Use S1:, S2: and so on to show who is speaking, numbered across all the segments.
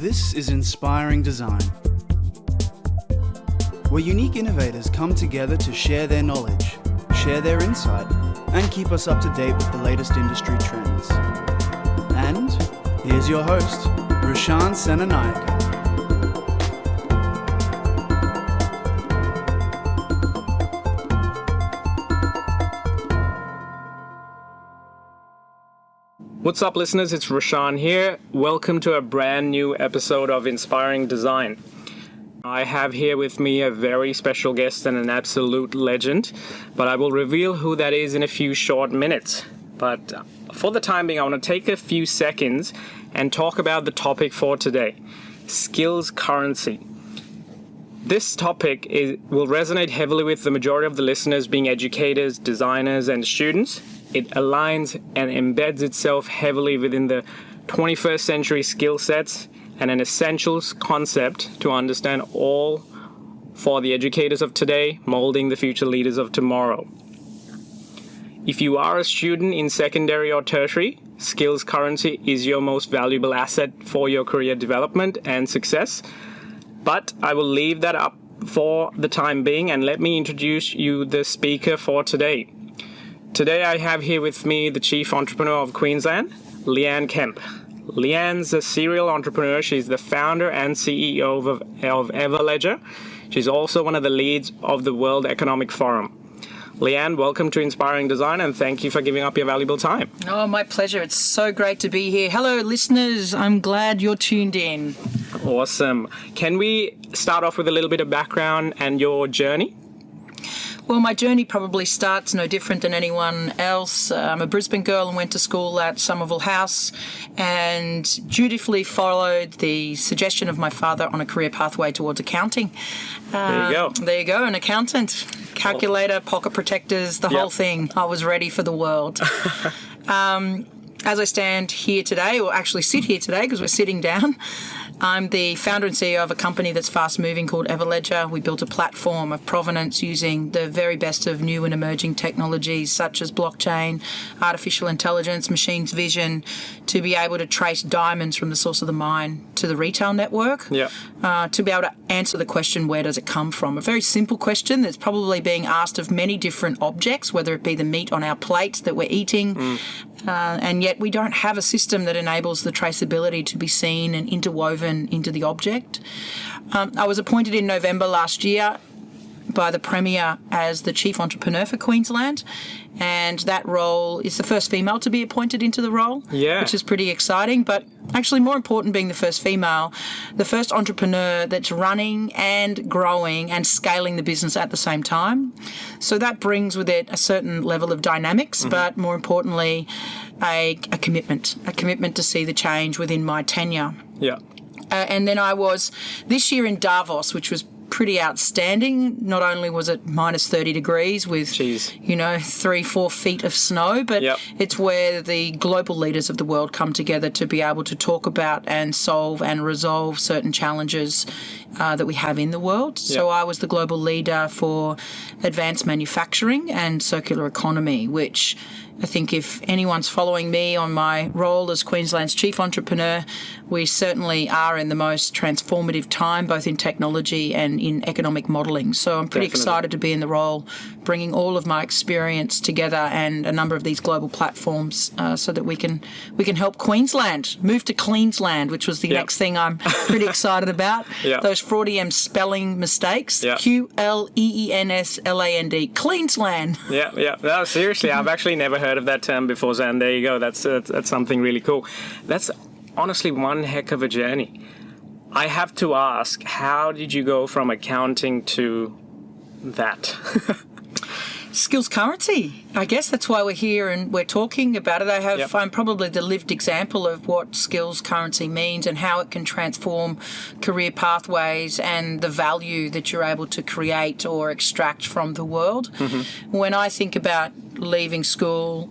S1: This is Inspiring Design, where unique innovators come together to share their knowledge, share their insight, and keep us up to date with the latest industry trends. And here's your host, Roshan Senanayake.
S2: What's up, listeners? It's Roshan here. Welcome to a brand new episode of Inspiring Design. I have here with me a very special guest and an absolute legend, but I will reveal who that is in a few short minutes. But for the time being, I want to take a few seconds and talk about the topic for today, skills currency. This topic will resonate heavily with the majority of the listeners being educators, designers, and students. It aligns and embeds itself heavily within the 21st century skill sets and an essentials concept to understand all for the educators of today, molding the future leaders of tomorrow. If you are a student in secondary or tertiary, skills currency is your most valuable asset for your career development and success. But I will leave that up for the time being and let me introduce you the speaker for today. Today I have here with me the Chief Entrepreneur of Queensland, Leanne Kemp. Leanne's a serial entrepreneur. She's the founder and CEO of Everledger. She's also one of the leads of the World Economic Forum. Leanne, welcome to Inspiring Design and thank you for giving up your valuable time.
S3: Oh, my pleasure. It's so great to be here. Hello, listeners. I'm glad you're tuned in.
S2: Awesome. Can we start off with a little bit of background and your journey?
S3: Well, my journey probably starts no different than anyone else. I'm a Brisbane girl and went to school at Somerville House and dutifully followed the suggestion of my father on a career pathway towards accounting.
S2: There you go.
S3: There you go, an accountant, calculator, pocket protectors, the whole thing. I was ready for the world. As I stand here today, or actually sit here today because we're sitting down, I'm the founder and CEO of a company that's fast-moving called Everledger. We built a platform of provenance using the very best of new and emerging technologies such as blockchain, artificial intelligence, machine vision, to be able to trace diamonds from the source of the mine to the retail network, to be able to answer the question, where does it come from? A very simple question that's probably being asked of many different objects, whether it be the meat on our plates that we're eating, and yet we don't have a system that enables the traceability to be seen and interwoven into the object. I was appointed in November last year by the Premier as the Chief Entrepreneur for Queensland, and that role is the first female to be appointed into the role, which is pretty exciting. But actually more important, being the first female, the first entrepreneur that's running and growing and scaling the business at the same time. So that brings with it a certain level of dynamics, but more importantly, a commitment to see the change within my tenure. And then I was this year in Davos, which was pretty outstanding. Not only was it minus 30 degrees with, 3-4 feet of snow, but it's where the global leaders of the world come together to be able to talk about and solve and resolve certain challenges that we have in the world. So I was the global leader for advanced manufacturing and circular economy, which I think if anyone's following me on my role as Queensland's Chief Entrepreneur, we certainly are in the most transformative time, both in technology and in economic modelling. So I'm pretty excited to be in the role, bringing all of my experience together and a number of these global platforms so that we can help Queensland move to Queensland, which was the next thing I'm pretty excited about. Those Freudian spelling mistakes, Q-L-E-E-N-S-L-A-N-D, Queensland.
S2: No, seriously, I've actually never heard of that term before, and there you go. That's something really cool. That's honestly one heck of a journey. I have to ask, how did you go from accounting to that?
S3: Skills currency. I guess that's why we're here and we're talking about it. I'm probably the lived example of what skills currency means and how it can transform career pathways and the value that you're able to create or extract from the world. When I think about leaving school,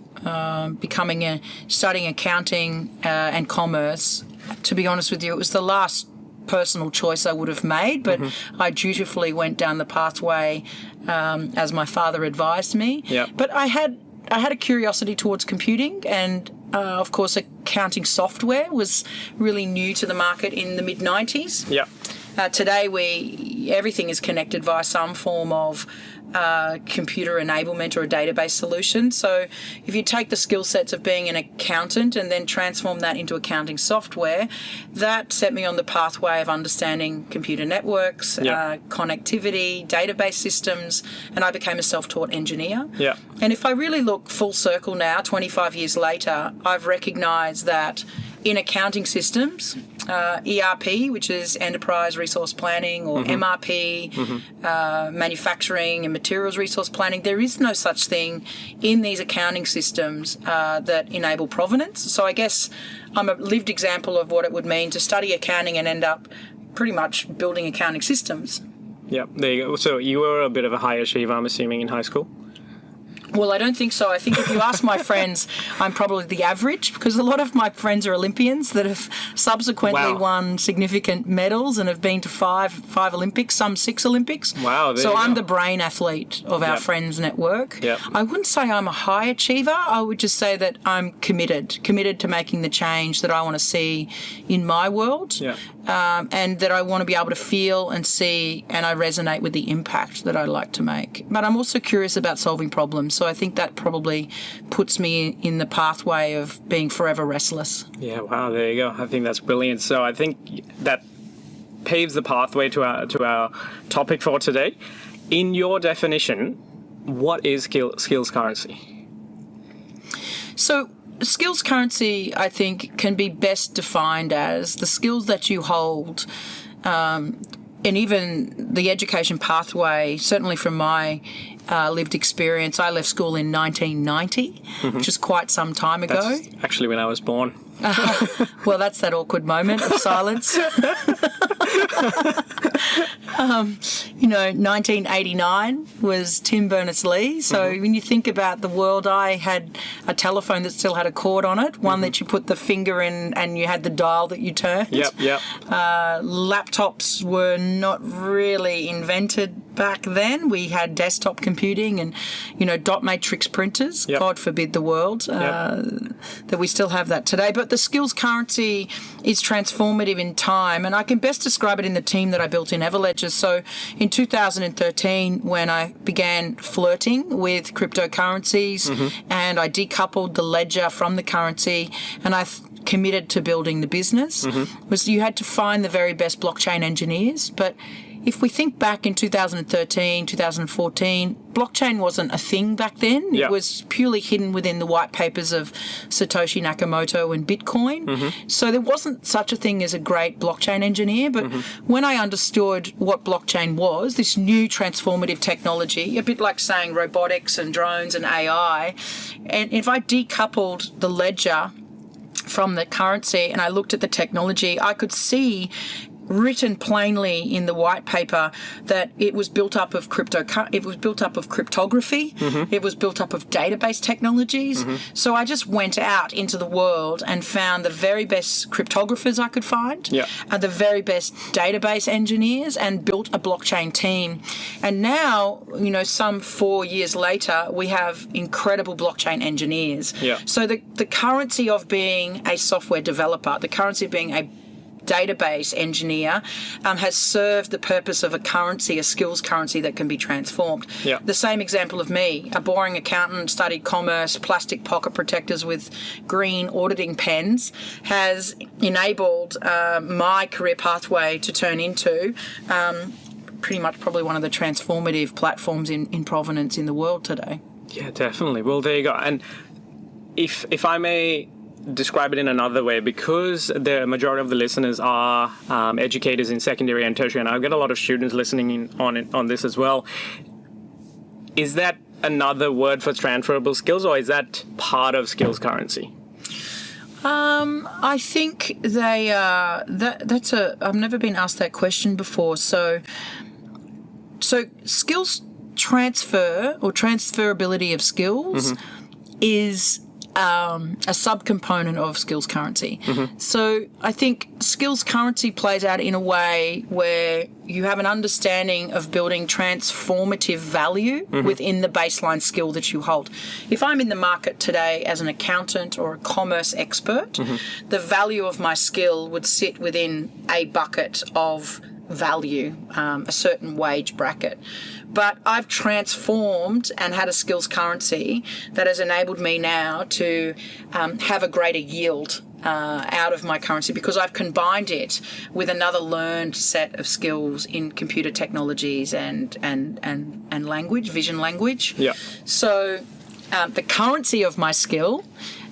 S3: studying accounting and commerce, to be honest with you, it was the last personal choice I would have made, but I dutifully went down the pathway as my father advised me. But I had a curiosity towards computing, and Of course, accounting software was really new to the market in the mid-90s.
S2: Yeah.
S3: Today, everything is connected via some form of computer enablement or a database solution. So if you take the skill sets of being an accountant and then transform that into accounting software, that set me on the pathway of understanding computer networks, connectivity, database systems, and I became a self-taught engineer.
S2: Yeah.
S3: And if I really look full circle now, 25 years later, I've recognised that in accounting systems, ERP, which is Enterprise Resource Planning, or MRP, manufacturing and materials resource planning, there is no such thing in these accounting systems that enable provenance. So I guess I'm a lived example of what it would mean to study accounting and end up pretty much building accounting systems.
S2: Yeah, there you go. So you were a bit of a high achiever, I'm assuming, in high school?
S3: Well, I don't think so. I think if you ask my friends, I'm probably the average, because a lot of my friends are Olympians that have subsequently won significant medals and have been to five Olympics, some 6 Olympics.
S2: Wow.
S3: So I'm the brain athlete of our friends network.
S2: Yep.
S3: I wouldn't say I'm a high achiever. I would just say that I'm committed to making the change that I want to see in my world.
S2: Yeah.
S3: And that I want to be able to feel and see, and I resonate with the impact that I like to make. But I'm also curious about solving problems, so I think that probably puts me in the pathway of being forever restless.
S2: Yeah, wow, there you go. I think that's brilliant. So I think that paves the pathway to our topic for today. In your definition, what is skills currency?
S3: So skills currency, I think, can be best defined as the skills that you hold, and even the education pathway, certainly from my lived experience. I left school in 1990, which is quite some time ago.
S2: That's actually when I was born.
S3: Well, that's that awkward moment of silence. 1989 was Tim Berners-Lee. So when you think about the world, I had a telephone that still had a cord on it, one that you put the finger in and you had the dial that you turned.
S2: Yep.
S3: Laptops were not really invented back then. We had desktop computing and, dot matrix printers.
S2: Yep.
S3: God forbid the world that we still have that today. But the skills currency is transformative in time, and I can best describe it in the team that I built in Everledger. So in 2013, when I began flirting with cryptocurrencies and I decoupled the ledger from the currency and I committed to building the business, was you had to find the very best blockchain engineers. But if we think back in 2013, 2014, blockchain wasn't a thing back then.
S2: Yeah.
S3: It was purely hidden within the white papers of Satoshi Nakamoto and Bitcoin. So there wasn't such a thing as a great blockchain engineer. But when I understood what blockchain was, this new transformative technology, a bit like saying robotics and drones and AI, and if I decoupled the ledger from the currency and I looked at the technology, I could see written plainly in the white paper that it was built up of cryptography, it was built up of database technologies. So I just went out into the world and found the very best cryptographers I could find, and the very best database engineers, and built a blockchain team. And now, some 4 years later, we have incredible blockchain engineers. So the currency of being a software developer, the currency of being a database engineer has served the purpose of a currency, a skills currency that can be transformed. The same example of me, a boring accountant, studied commerce, plastic pocket protectors with green auditing pens, has enabled my career pathway to turn into pretty much probably one of the transformative platforms in provenance in the world today. Yeah,
S2: definitely. Well, there you go. And if I may describe it in another way, because the majority of the listeners are educators in secondary and tertiary, and I've got a lot of students listening in on this as well. Is that another word for transferable skills, or is that part of skills currency?
S3: I think they that's I've never been asked that question before. So skills transfer or transferability of skills is a subcomponent of skills currency. So I think skills currency plays out in a way where you have an understanding of building transformative value within the baseline skill that you hold. If I'm in the market today as an accountant or a commerce expert, the value of my skill would sit within a bucket of value, a certain wage bracket. But I've transformed and had a skills currency that has enabled me now to have a greater yield out of my currency, because I've combined it with another learned set of skills in computer technologies and language, vision language.
S2: Yeah.
S3: So the currency of my skill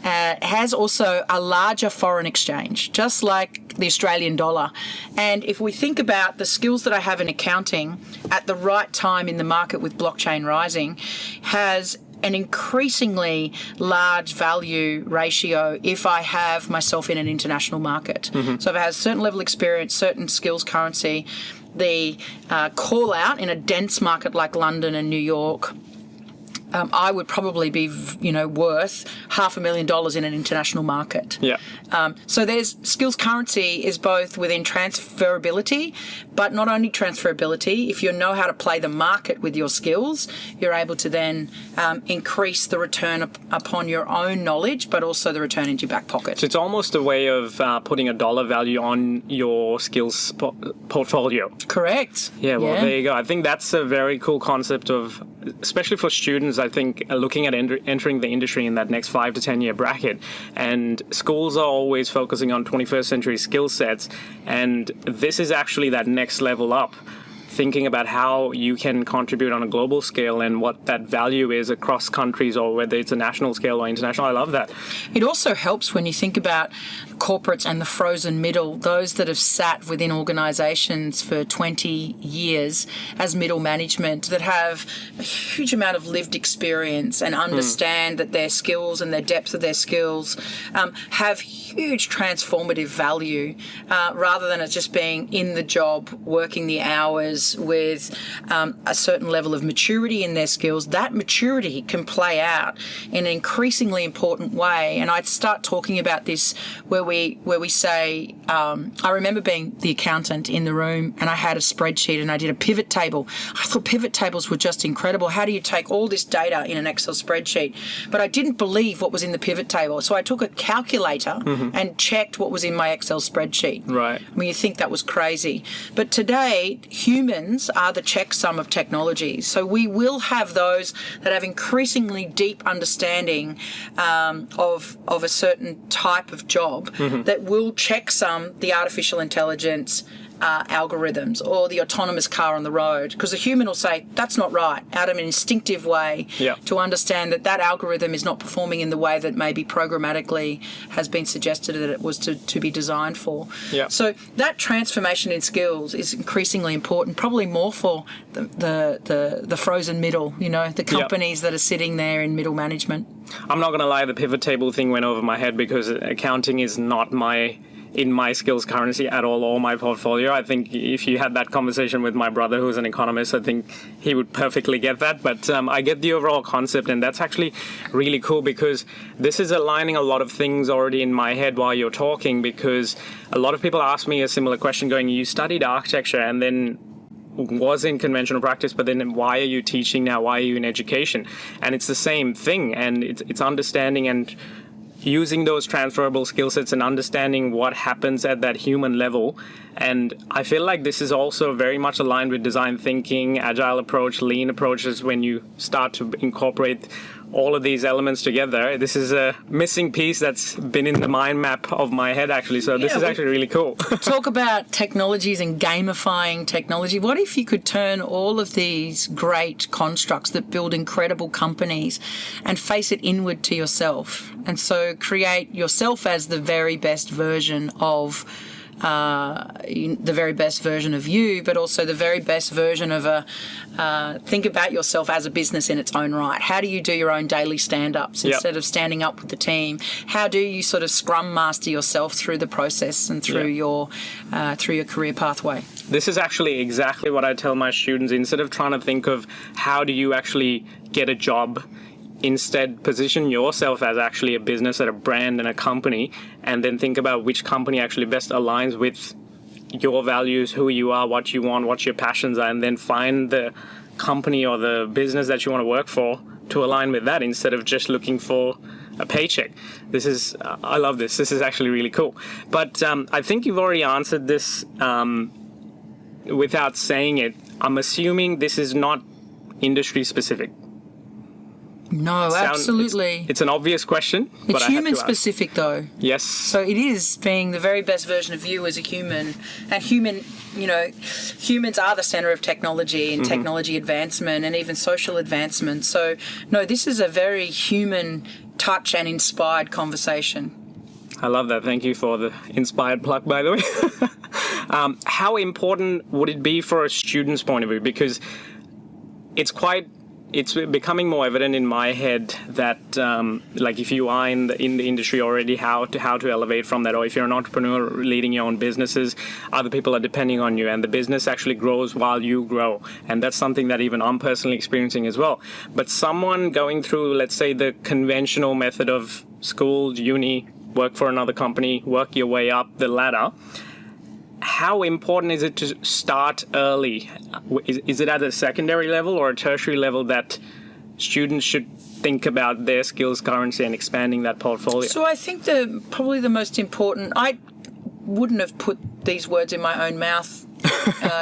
S3: has also a larger foreign exchange, just like the Australian dollar. And if we think about the skills that I have in accounting at the right time in the market with blockchain rising, has an increasingly large value ratio if I have myself in an international market. So if I have a certain level of experience, certain skills currency, the call out in a dense market like London and New York, I would probably be, worth $500,000 in an international market.
S2: Yeah.
S3: So there's skills currency is both within transferability, but not only transferability. If you know how to play the market with your skills, you're able to then increase the return upon your own knowledge, but also the return into your back pocket.
S2: So it's almost a way of putting a dollar value on your skills portfolio.
S3: Correct.
S2: Yeah, well, there you go. I think that's a very cool concept of, especially for students, I think, looking at entering the industry in that next 5 to 10 year bracket. And schools are always focusing on 21st century skill sets. And this is actually that next level up, thinking about how you can contribute on a global scale and what that value is across countries, or whether it's a national scale or international. I love that.
S3: It also helps when you think about corporates and the frozen middle, those that have sat within organisations for 20 years as middle management, that have a huge amount of lived experience and understand that their skills and their depth of their skills have huge transformative value, rather than it just being in the job, working the hours with a certain level of maturity in their skills. That maturity can play out in an increasingly important way. And I'd start talking about this where we say, I remember being the accountant in the room and I had a spreadsheet and I did a pivot table. I thought pivot tables were just incredible. How do you take all this data in an Excel spreadsheet? But I didn't believe what was in the pivot table. So I took a calculator and checked what was in my Excel spreadsheet.
S2: Right.
S3: I mean, you think that was crazy. But today, humans are the checksum of technology. So we will have those that have increasingly deep understanding of a certain type of job that will checksum the artificial intelligence algorithms or the autonomous car on the road, because the human will say that's not right, out of an instinctive way, to understand that algorithm is not performing in the way that maybe programmatically has been suggested that it was to be designed for. So that transformation in skills is increasingly important, probably more for the frozen middle, the companies that are sitting there in middle management.
S2: I'm not going to lie, the pivot table thing went over my head because accounting is not in my skills currency at all, or my portfolio. I think if you had that conversation with my brother, who's an economist, I think he would perfectly get that. But I get the overall concept, and that's actually really cool, because this is aligning a lot of things already in my head while you're talking, because a lot of people ask me a similar question going, you studied architecture and then was in conventional practice, but then why are you teaching now? Why are you in education? And it's the same thing, and it's understanding and using those transferable skill sets and understanding what happens at that human level. And I feel like this is also very much aligned with design thinking, agile approach, lean approaches. When you start to incorporate all of these elements together, this is a missing piece that's been in the mind map of my head, actually. So this is actually really cool.
S3: Talk about technologies and gamifying technology. What if you could turn all of these great constructs that build incredible companies and face it inward to yourself? And so create yourself as the very best version of the very best version of you, but also the very best version of think about yourself as a business in its own right. How do you do your own daily stand-ups instead of standing up with the team? How do you sort of scrum master yourself through the process and through your career pathway? This
S2: is actually exactly what I tell my students. Instead of trying to think of how do you actually get a job, instead position yourself as actually a business, at a brand and a company, and then think about which company actually best aligns with your values, who you are, what you want, what your passions are, and then find the company or the business that you want to work for to align with that instead of just looking for a paycheck. This is, I love this. This is actually really cool. But I think you've already answered this without saying it. I'm assuming this is not industry specific.
S3: No, absolutely.
S2: It's an obvious question.
S3: It's human specific, though.
S2: Yes.
S3: So it is being the very best version of you as a human. And humans are the center of technology and technology advancement and even social advancement. So, no, this is a very human touch and inspired conversation.
S2: I love that. Thank you for the inspired plug, by the way. How important would it be for a student's point of view? Because it's becoming more evident in my head that, like, if you are in the industry already, how to elevate from that, or if you're an entrepreneur leading your own businesses, other people are depending on you, and the business actually grows while you grow, and that's something that even I'm personally experiencing as well. But someone going through, let's say, the conventional method of school, uni, work for another company, work your way up the ladder. How important is it to start early? Is it at a secondary level or a tertiary level that students should think about their skills currency and expanding that portfolio?
S3: So I think probably the most important, I wouldn't have put these words in my own mouth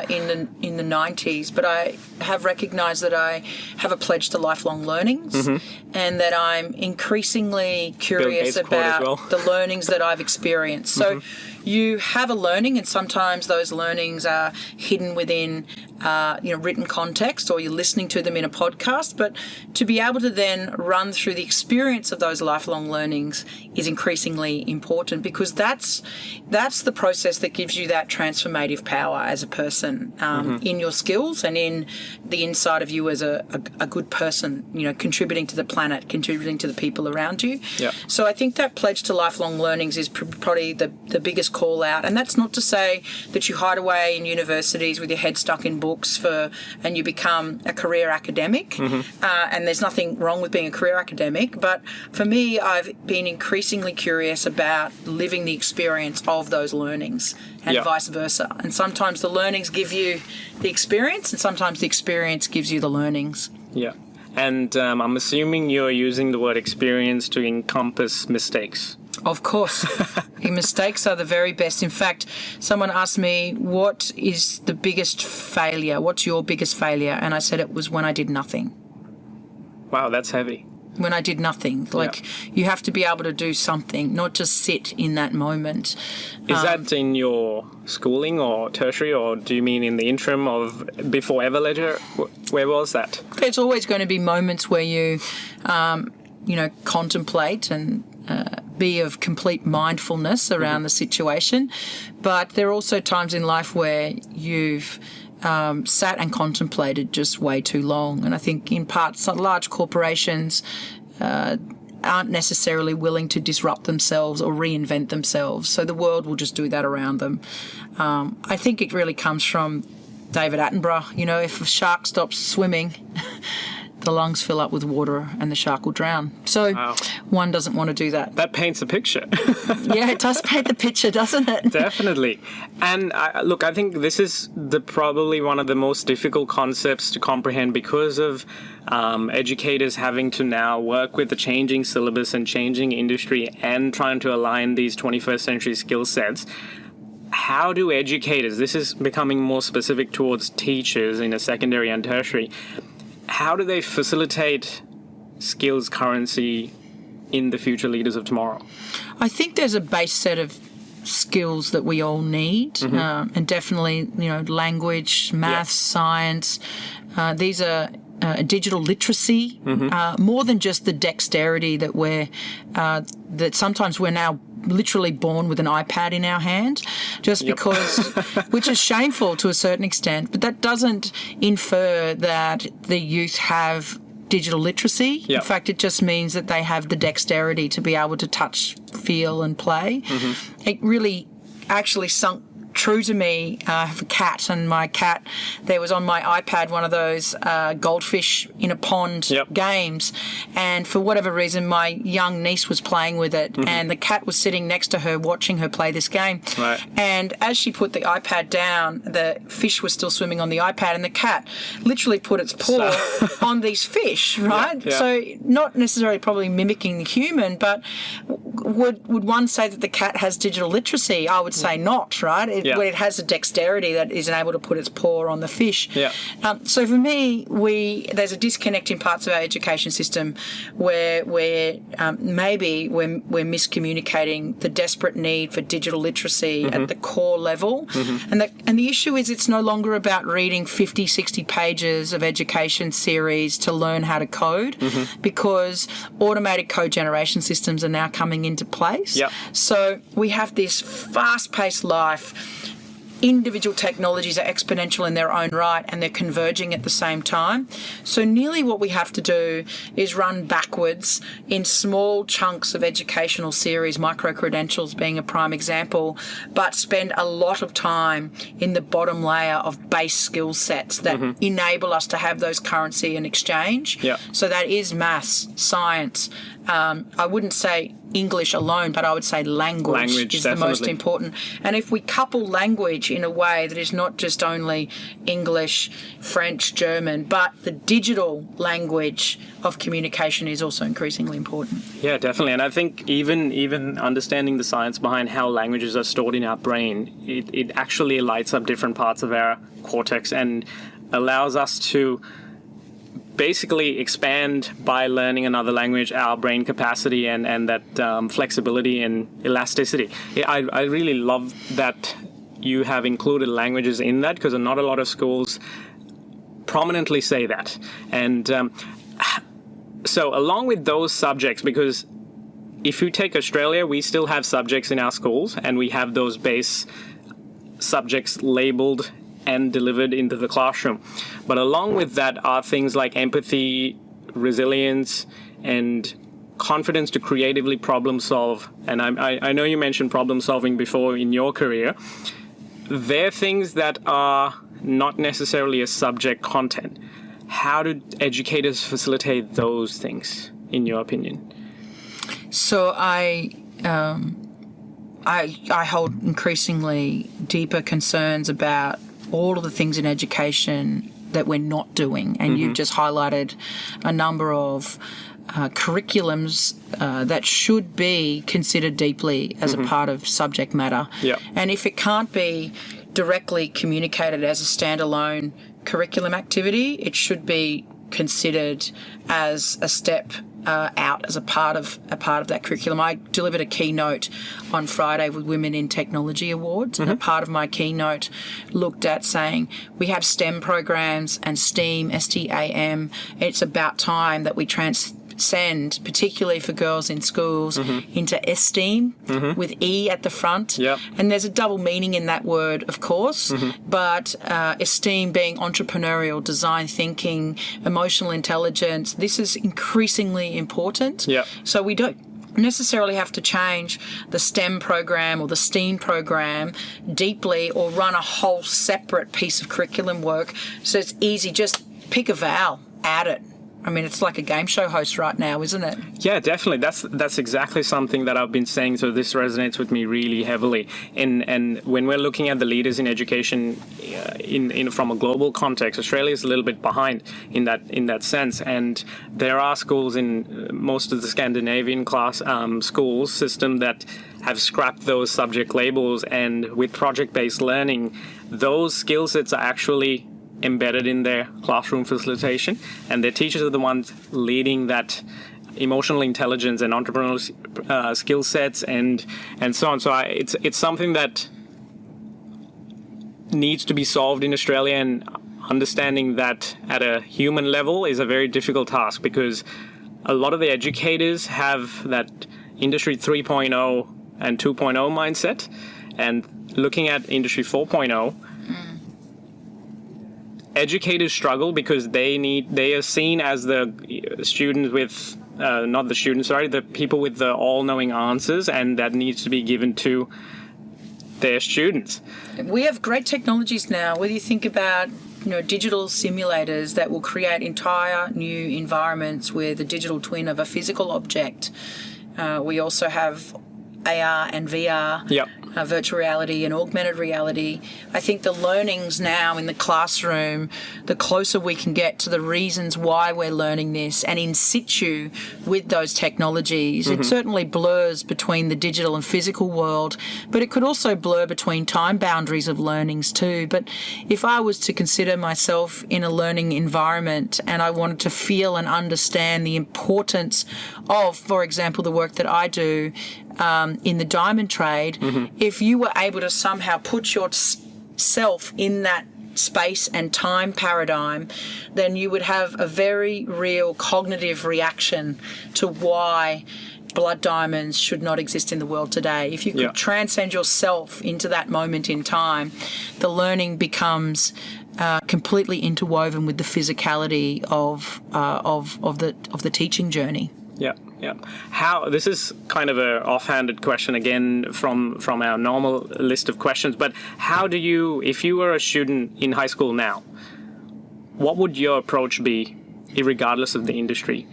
S3: in the 90s, but I have recognised that I have a pledge to lifelong learnings and that I'm increasingly curious about the learnings that I've experienced. So you have a learning, and sometimes those learnings are hidden within written context, or you're listening to them in a podcast, but to be able to then run through the experience of those lifelong learnings is increasingly important, because that's the process that gives you that transformative power as a person in your skills and in the inside of you as a good person, contributing to the planet, contributing to the people around you.
S2: Yeah.
S3: So I think that pledge to lifelong learnings is probably the biggest call out. And that's not to say that you hide away in universities with your head stuck in books and you become a career academic. And there's nothing wrong with being a career academic. But for me, I've been increasingly curious about living the experience of those learnings and vice versa. And sometimes the learnings give you the experience, and sometimes the experience gives you the learnings.
S2: Yeah. And I'm assuming you're using the word experience to encompass mistakes.
S3: Of course. Mistakes are the very best. In fact, someone asked me, what is the biggest failure? What's your biggest failure? And I said it was when I did nothing.
S2: Wow, that's heavy.
S3: When I did nothing. You have to be able to do something, not just sit in that moment.
S2: Is that in your schooling or tertiary, or do you mean in the interim of before Everledger? Where was that?
S3: There's always going to be moments where you, contemplate and be of complete mindfulness around the situation. But there are also times in life where you've sat and contemplated just way too long. And I think in part some large corporations aren't necessarily willing to disrupt themselves or reinvent themselves. So the world will just do that around them. I think it really comes from David Attenborough. If a shark stops swimming, the lungs fill up with water and the shark will drown. So one doesn't want to do that.
S2: That paints a picture.
S3: Yeah, it does paint the picture, doesn't it?
S2: Definitely. And I think this is probably one of the most difficult concepts to comprehend, because of educators having to now work with the changing syllabus and changing industry and trying to align these 21st century skill sets. How do educators, this is becoming more specific towards teachers in a secondary and tertiary, how do they facilitate skills currency in the future leaders of tomorrow? I
S3: think there's a base set of skills that we all need, and definitely, language, maths, science. These are digital literacy, more than just the dexterity that sometimes we're now literally born with an iPad in our hand, just because, which is shameful to a certain extent, but that doesn't infer that the youth have digital literacy. In fact, it just means that they have the dexterity to be able to touch, feel and play. It really actually sunk true to me. I have a cat, and my cat, there was on my iPad one of those goldfish in a pond games, and for whatever reason my young niece was playing with it, and the cat was sitting next to her watching her play this game.
S2: Right.
S3: And as she put the iPad down, the fish was still swimming on the iPad, and the cat literally put its paw on these fish, right?
S2: Yeah.
S3: So not necessarily probably mimicking the human, but would one say that the cat has digital literacy? I would say not, right? It has a dexterity that isn't able to put its paw on the fish.
S2: Yeah.
S3: So for me, there's a disconnect in parts of our education system where maybe we're miscommunicating the desperate need for digital literacy at the core level. And the issue is it's no longer about reading 50, 60 pages of education series to learn how to code, because automated code generation systems are now coming into place.
S2: Yep.
S3: So we have this fast-paced life. Individual technologies are exponential in their own right, and they're converging at the same time. So nearly what we have to do is run backwards in small chunks of educational series, micro-credentials being a prime example, but spend a lot of time in the bottom layer of base skill sets that enable us to have those currency and exchange.
S2: Yeah.
S3: So that is maths, science. I wouldn't say English alone, but I would say language is
S2: definitely
S3: the most important. And if we couple language in a way that is not just only English, French, German, but the digital language of communication is also increasingly important.
S2: Yeah, definitely. And I think even understanding the science behind how languages are stored in our brain, it actually lights up different parts of our cortex and allows us to basically expand by learning another language our brain capacity and that flexibility and elasticity. I really love that you have included languages in that, because not a lot of schools prominently say that. And so along with those subjects, because if you take Australia, we still have subjects in our schools, and we have those base subjects labeled and delivered into the classroom. But along with that are things like empathy, resilience, and confidence to creatively problem solve. And I know you mentioned problem solving before in your career. They're things that are not necessarily a subject content. How do educators facilitate those things, in your opinion?
S3: So I hold increasingly deeper concerns about all of the things in education that we're not doing. And you've just highlighted a number of curriculums that should be considered deeply as a part of subject matter.
S2: Yeah.
S3: And if it can't be directly communicated as a standalone curriculum activity, it should be considered as a step out as a part of that curriculum. I delivered a keynote on Friday with Women in Technology Awards, and a part of my keynote looked at saying we have STEM programs and STEAM, STAM. It's about time that we transcend, particularly for girls in schools, into esteem with E at the front.
S2: Yep.
S3: And there's a double meaning in that word, of course, but esteem being entrepreneurial, design thinking, emotional intelligence. This is increasingly important.
S2: Yep.
S3: So we don't necessarily have to change the STEM program or the STEAM program deeply or run a whole separate piece of curriculum work. So it's easy, just pick a vowel, add it. I mean, it's like a game show host right now, isn't it?
S2: Yeah, definitely. That's exactly something that I've been saying. So this resonates with me really heavily. And when we're looking at the leaders in education, in from a global context, Australia is a little bit behind in that sense. And there are schools in most of the Scandinavian school system that have scrapped those subject labels. And with project-based learning, those skill sets are actually embedded in their classroom facilitation, and their teachers are the ones leading that emotional intelligence and entrepreneurial skill sets and so on. So it's something that needs to be solved in Australia, and understanding that at a human level is a very difficult task, because a lot of the educators have that industry 3.0 and 2.0 mindset, and looking at industry 4.0, educators struggle because they are seen as the students with the people with the all-knowing answers, and that needs to be given to their students.
S3: We have great technologies now. Whether you think about digital simulators that will create entire new environments with a digital twin of a physical object. We also have AR and VR, virtual reality and augmented reality. I think the learnings now in the classroom, the closer we can get to the reasons why we're learning this and in situ with those technologies, it certainly blurs between the digital and physical world, but it could also blur between time boundaries of learnings too. But if I was to consider myself in a learning environment and I wanted to feel and understand the importance of, for example, the work that I do in the diamond trade, if you were able to somehow put yourself in that space and time paradigm, then you would have a very real cognitive reaction to why blood diamonds should not exist in the world today. If you could transcend yourself into that moment in time, the learning becomes completely interwoven with the physicality of the teaching journey.
S2: Yeah. How, this is kind of an offhanded question again from our normal list of questions, but how do you, if you were a student in high school now, what would your approach be, regardless of the industry?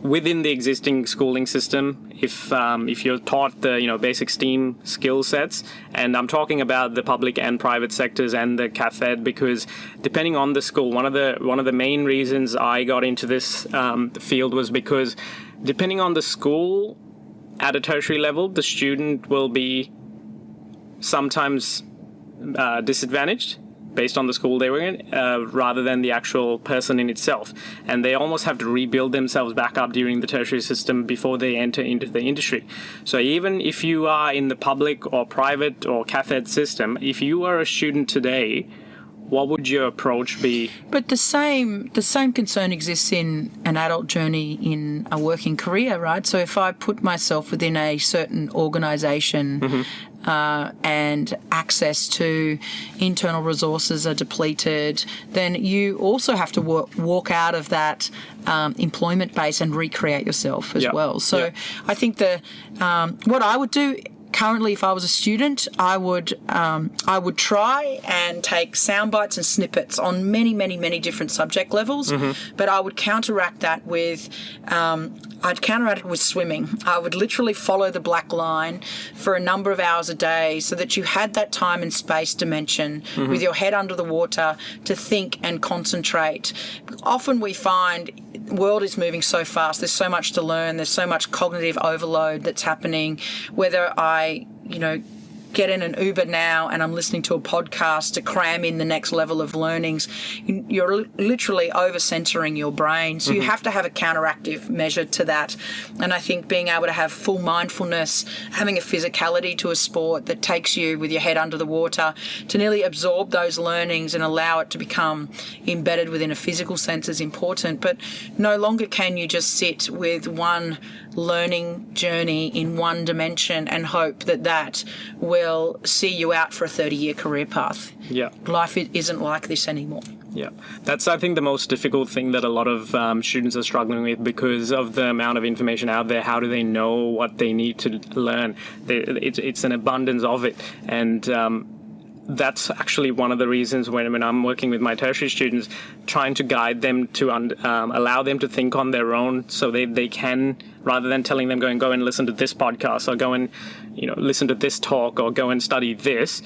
S2: Within the existing schooling system, if you're taught the basic STEAM skill sets, and I'm talking about the public and private sectors and the cath ed, because depending on the school, one of the main reasons I got into this field was because depending on the school at a tertiary level, the student will be sometimes disadvantaged based on the school they were in, rather than the actual person in itself. And they almost have to rebuild themselves back up during the tertiary system before they enter into the industry. So even if you are in the public or private or cath ed system, if you are a student today, what would your approach be? But
S3: the same concern exists in an adult journey in a working career, right? So if I put myself within a certain organisation and access to internal resources are depleted, then you also have to walk out of that employment base and recreate yourself as well. So I think what I would do currently, if I was a student, I would try and take sound bites and snippets on many, many, many different subject levels, but I would counteract that with swimming. I would literally follow the black line for a number of hours a day so that you had that time and space dimension with your head under the water to think and concentrate. Often we find the world is moving so fast. There's so much to learn. There's so much cognitive overload that's happening. Whether I, get in an Uber now and I'm listening to a podcast to cram in the next level of learnings, you're literally over-censoring your brain. So you have to have a counteractive measure to that. And I think being able to have full mindfulness, having a physicality to a sport that takes you with your head under the water to nearly absorb those learnings and allow it to become embedded within a physical sense is important. But no longer can you just sit with one learning journey in one dimension and hope that will see you out for a 30-year career path. Life isn't like this anymore.
S2: That's, I think, the most difficult thing that a lot of students are struggling with because of the amount of information out there. How do they know what they need to learn? It's an abundance of it. And that's actually one of the reasons when I'm working with my tertiary students, trying to guide them to allow them to think on their own so they can, rather than telling them go and listen to this podcast or go and listen to this talk or go and study this,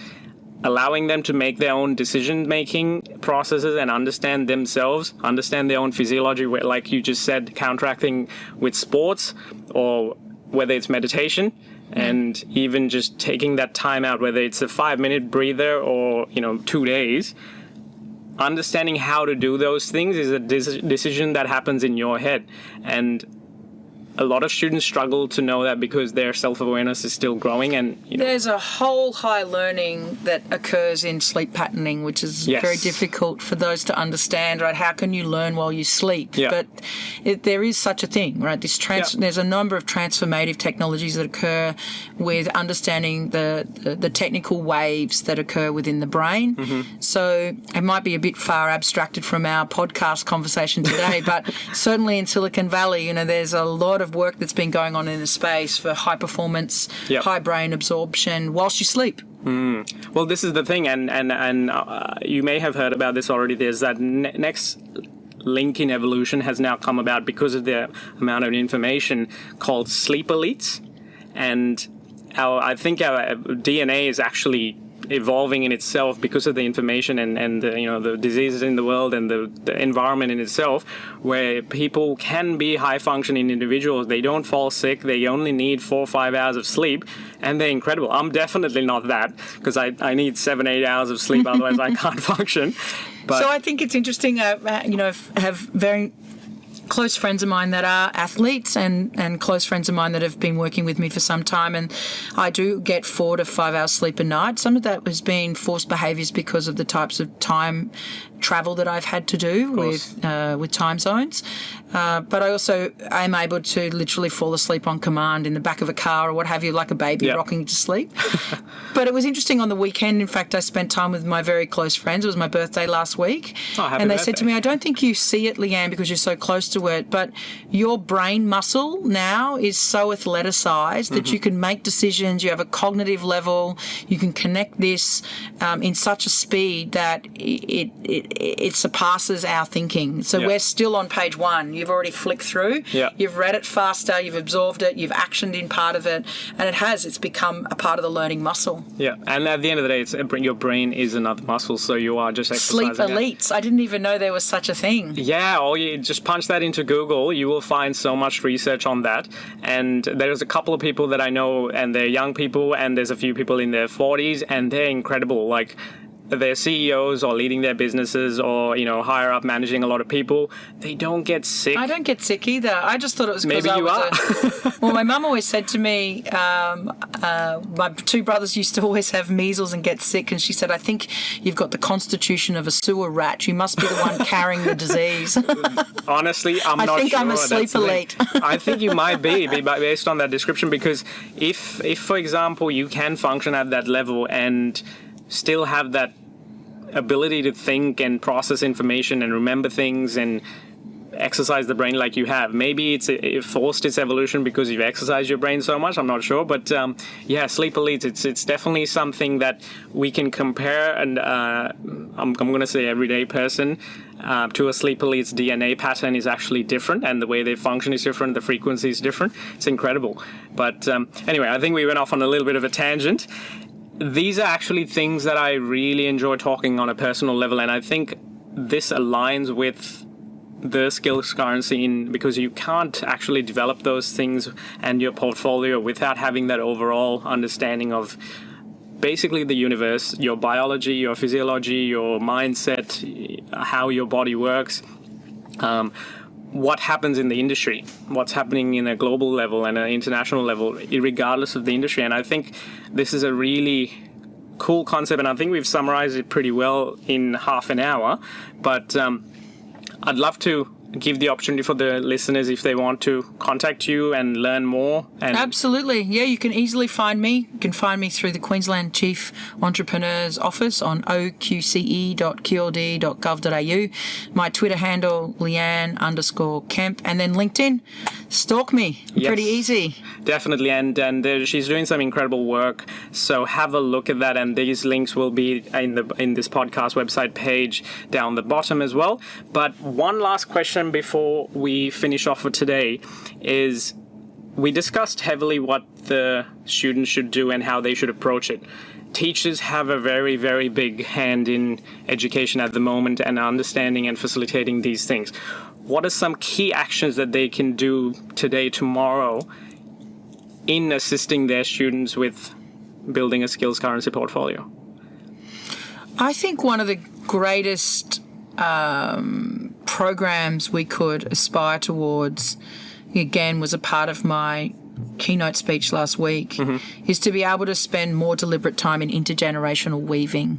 S2: allowing them to make their own decision-making processes and understand themselves, understand their own physiology, like you just said, counteracting with sports or whether it's meditation. And even just taking that time out, whether it's a 5-minute breather or 2 days, understanding how to do those things is a decision that happens in your head. And a lot of students struggle to know that because their self-awareness is still growing. And
S3: there's a whole high learning that occurs in sleep patterning, which is very difficult for those to understand, right? How can you learn while you sleep? But there is such a thing, right? There's a number of transformative technologies that occur with understanding the technical waves that occur within the brain. So it might be a bit far abstracted from our podcast conversation today, but certainly in Silicon Valley, there's a lot of of work that's been going on in the space for high performance, high brain absorption whilst you sleep.
S2: Well, this is the thing, and you may have heard about this already. There's that next link in evolution has now come about because of the amount of information called sleep elites, and I think our DNA is actually evolving in itself because of the information and the diseases in the world and the environment in itself, where people can be high functioning individuals. They don't fall sick. They only need 4 or 5 hours of sleep, and they're incredible. I'm definitely not that, because I need 7-8 hours of sleep, otherwise I can't function. But
S3: so I think it's interesting. Have very close friends of mine that are athletes and close friends of mine that have been working with me for some time, and I do get 4 to 5 hours sleep a night. Some of that has been forced behaviours because of the types of time travel that I've had to do with time zones. But I also am able to literally fall asleep on command in the back of a car or what have you, like a baby rocking to sleep. But it was interesting on the weekend. In fact, I spent time with my very close friends. It was my birthday last week. And they said to me, I don't think you see it, Leanne, because you're so close to it, but your brain muscle now is so athleticized that you can make decisions. You have a cognitive level. You can connect this in such a speed that it surpasses our thinking. So we're still on page 1. You've already flicked through. You've read it faster. You've absorbed it. You've actioned in part of it, and it's become a part of the learning muscle.
S2: And at the end of the day, your brain is another muscle, so you are just exercising.
S3: Sleep elites. I didn't even know there was such a thing.
S2: Or you just punch that into Google. You will find so much research on that. And there's a couple of people that I know, and they're young people, and there's a few people in their 40s, and they're incredible. Like, they're CEOs or leading their businesses or, higher up managing a lot of people. They don't get sick.
S3: I don't get sick either. I just thought it was because
S2: Maybe you are.
S3: Well, my mum always said to me, my 2 brothers used to always have measles and get sick, and she said, I think you've got the constitution of a sewer rat. You must be the one carrying the disease.
S2: Honestly, I'm not sure.
S3: I think I'm a sleep elite.
S2: I think you might be based on that description, because if, for example, you can function at that level and still have that ability to think and process information and remember things and exercise the brain like you have. Maybe it forced its evolution because you've exercised your brain so much. I'm not sure, but sleep elites. It's definitely something that we can compare, and I'm going to say everyday person to a sleep elite's DNA pattern is actually different, and the way they function is different. The frequency is different. It's incredible. But anyway, I think we went off on a little bit of a tangent. These are actually things that I really enjoy talking on a personal level, and I think this aligns with the skills currency because you can't actually develop those things and your portfolio without having that overall understanding of basically the universe, your biology, your physiology, your mindset, how your body works, what happens in the industry, what's happening in a global level and an international level, regardless of the industry. And I think this is a really cool concept, and I think we've summarized it pretty well in half an hour. But I'd love to give the opportunity for the listeners, if they want to contact you and learn more.
S3: Absolutely. Yeah, you can easily find me. You can find me through the Queensland Chief Entrepreneur's office on oqce.qld.gov.au. My Twitter handle, Leanne_Kemp, and then LinkedIn. Stalk me.
S2: Yes,
S3: pretty easy.
S2: Definitely. And she's doing some incredible work. So have a look at that. And these links will be in this podcast website page down the bottom as well. But one last question before we finish off for today is, we discussed heavily what the students should do and how they should approach it. Teachers have a very, very big hand in education at the moment and understanding and facilitating these things. What are some key actions that they can do today, tomorrow, in assisting their students with building a skills currency portfolio?
S3: I think one of the greatest programs we could aspire towards, again, was a part of my keynote speech last week, is to be able to spend more deliberate time in intergenerational weaving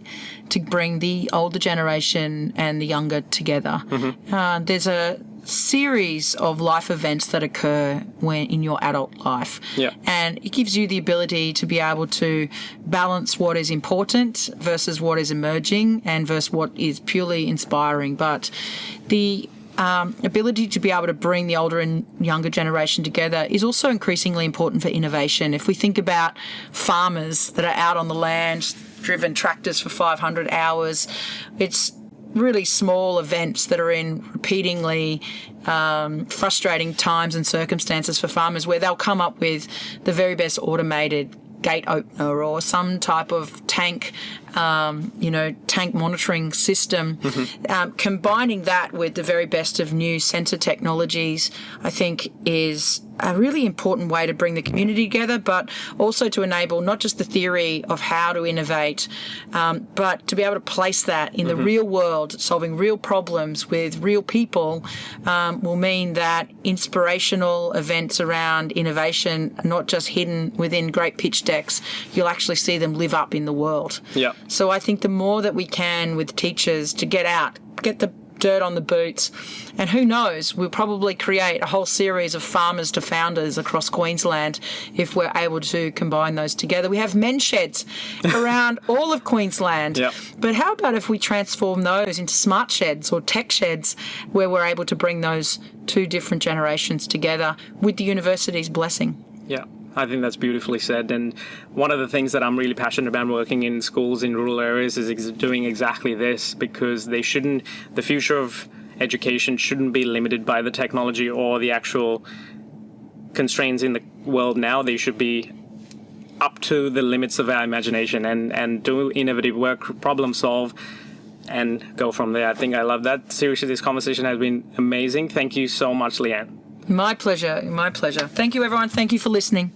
S3: to bring the older generation and the younger together. There's a series of life events that occur in your adult life, and it gives you the ability to be able to balance what is important versus what is emerging and versus what is purely inspiring. But the ability to be able to bring the older and younger generation together is also increasingly important for innovation. If we think about farmers that are out on the land, driven tractors for 500 hours, it's really small events that are in repeatingly frustrating times and circumstances for farmers where they'll come up with the very best automated gate opener or some type of tank monitoring system. Combining that with the very best of new sensor technologies, I think, is a really important way to bring the community together, but also to enable not just the theory of how to innovate, but to be able to place that in the real world, solving real problems with real people, will mean that inspirational events around innovation are not just hidden within great pitch decks. You'll actually see them live up in the world.
S2: Yeah.
S3: So I think the more that we can with teachers to get out, get the dirt on the boots, and who knows, we'll probably create a whole series of farmers to founders across Queensland if we're able to combine those together. We have men's sheds around all of Queensland, but how about if we transform those into smart sheds or tech sheds where we're able to bring those two different generations together with the university's blessing?
S2: Yeah. I think that's beautifully said. And one of the things that I'm really passionate about working in schools in rural areas is doing exactly this, because the future of education shouldn't be limited by the technology or the actual constraints in the world now. They should be up to the limits of our imagination and do innovative work, problem solve, and go from there. I think I love that. Seriously, this conversation has been amazing. Thank you so much, Leanne.
S3: My pleasure. My pleasure. Thank you, everyone. Thank you for listening.